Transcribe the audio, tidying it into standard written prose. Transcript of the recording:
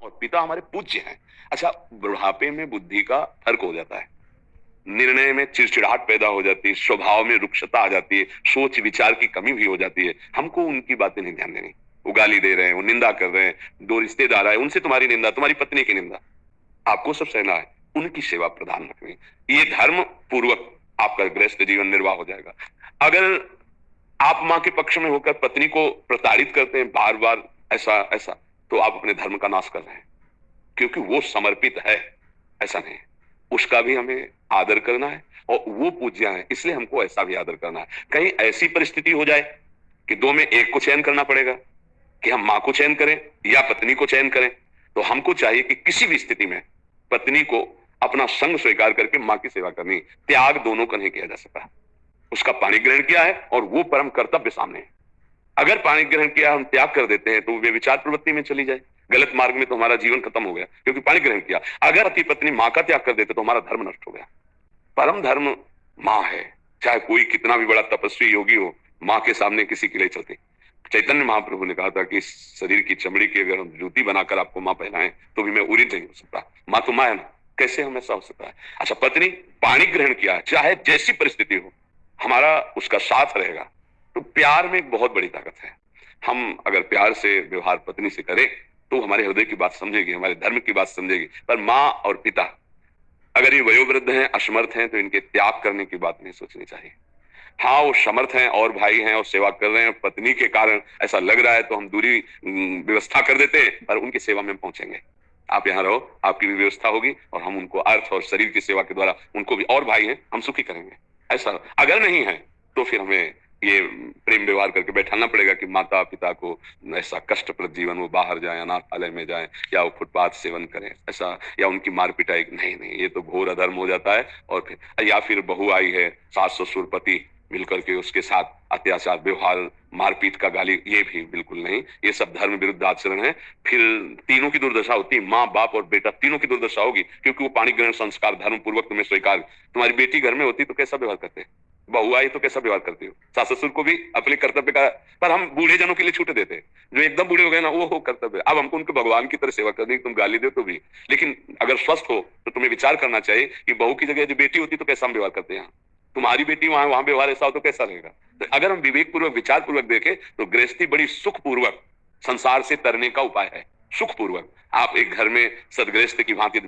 और पिता हमारे पूज्य हैं। अच्छा, बुढ़ापे में बुद्धि का फर्क हो जाता है, निर्णय में चिड़चिड़ाहट पैदा हो जाती है, स्वभाव में रुक्षता आ जाती है, सोच विचार की कमी भी हो जाती है। हमको उनकी बातें नहीं ध्यान देनी। वो गाली दे रहे हैं, वो निंदा कर रहे हैं, दो रिश्तेदार आए उनसे तुम्हारी निंदा, तुम्हारी पत्नी की निंदा, आपको सब सहना है, उनकी सेवा प्रधान रखनी। ये धर्म पूर्वक आपका गृहस्थ जीवन निर्वाह हो जाएगा। अगर आप मां के पक्ष में होकर पत्नी को प्रताड़ित करते हैं बार बार ऐसा ऐसा, तो आप अपने धर्म का नाश कर रहे हैं, क्योंकि वो समर्पित है, ऐसा नहीं है। उसका भी हमें आदर करना है और वो पूज्य है, इसलिए हमको ऐसा भी आदर करना है। कहीं ऐसी परिस्थिति हो जाए कि दो में एक को चयन करना पड़ेगा कि हम मां को चयन करें या पत्नी को चयन करें, तो हमको चाहिए कि किसी भी स्थिति में पत्नी को अपना संग स्वीकार करके मां की सेवा करनी। त्याग दोनों का नहीं किया जा सकता। उसका पाणी ग्रहण किया है और वो परम कर्तव्य सामने है। अगर पाणी ग्रहण किया हम त्याग कर देते हैं तो वे विचार प्रवृत्ति में चली जाए, गलत मार्ग में, तो हमारा जीवन खत्म हो गया, क्योंकि पाणी ग्रहण किया। अगर पति पत्नी मां का त्याग कर देते तो हमारा धर्म नष्ट हो गया। परम धर्म मां है, चाहे कोई कितना भी बड़ा तपस्वी योगी हो, मां के सामने किसी के लिए चलते। चैतन्य महाप्रभु ने कहा था कि शरीर की चमड़ी की अगर हम जूती बनाकर आपको मां पहनाएं तो भी मैं उरित नहीं हो सकता। मां तो मां है ना, कैसे हम ऐसा हो सकता है। अच्छा, पत्नी पाणी ग्रहण किया, चाहे जैसी परिस्थिति हो हमारा उसका साथ रहेगा, तो प्यार में एक बहुत बड़ी ताकत है। हम अगर प्यार से व्यवहार पत्नी से करें तो हमारे हृदय की बात समझेगी, हमारे धर्म की बात समझेगी। पर मां और पिता अगर ये वयोवृद्ध हैं, असमर्थ हैं, तो इनके त्याग करने की बात नहीं सोचनी चाहिए। हाँ, वो समर्थ हैं और भाई हैं और सेवा कर रहे हैं, पत्नी के कारण ऐसा लग रहा है तो हम दूरी व्यवस्था कर देते हैं, पर उनकी सेवा में पहुंचेंगे। आप यहाँ रहो, आपकी भी व्यवस्था होगी और हम उनको अर्थ और शरीर की सेवा के द्वारा उनको भी, और भाई हैं, हम सुखी करेंगे। ऐसा अगर नहीं है तो फिर हमें ये प्रेम व्यवहार करके बैठाना पड़ेगा कि माता पिता को ऐसा कष्टप्रद जीवन, वो बाहर जाए, अनाथालय में जाए, या वो फुटपाथ सेवन करें ऐसा, या उनकी मार पिटाई, नहीं नहीं, ये तो घोर अधर्म हो जाता है। और फिर या फिर बहू आई है, सास ससुर पति मिलकर के उसके साथ अत्याचार, व्यवहार, मारपीट का गाली, ये भी बिल्कुल नहीं। ये सब धर्म विरुद्ध आचरण है। फिर तीनों की दुर्दशा होती है, माँ बाप और बेटा तीनों की दुर्दशा होगी, क्योंकि वो पाणी ग्रहण संस्कार धर्म पूर्वक तुम्हें स्वीकार। तुम्हारी बेटी घर में होती तो कैसा व्यवहार करते, बहू आई तो कैसा व्यवहार करती हो, सास ससुर को भी अपने कर्तव्य का। पर हम बूढ़े जनों के लिए छूट देते हैं, जो एकदम बूढ़े हो गए ना, वो हो कर्तव्य। अब हमको उनको भगवान की तरह सेवा करनी, तुम गाली दो तो भी, लेकिन अगर स्वस्थ हो तो तुम्हें विचार करना चाहिए कि बहू की जगह यदि बेटी होती तो कैसा हम व्यवहार करते हैं। तुम्हारी बेटी वहां व्यवहार ऐसा हो तो कैसा रहेगा। तो अगर हम विवेक पूर्वक, विचार पूर्वक देखें तो गृहस्थी बड़ी सुख पूर्वक संसार से तरने का उपाय है। सुख पूर्वक आप एक घर में सदगृहस्थ की भांति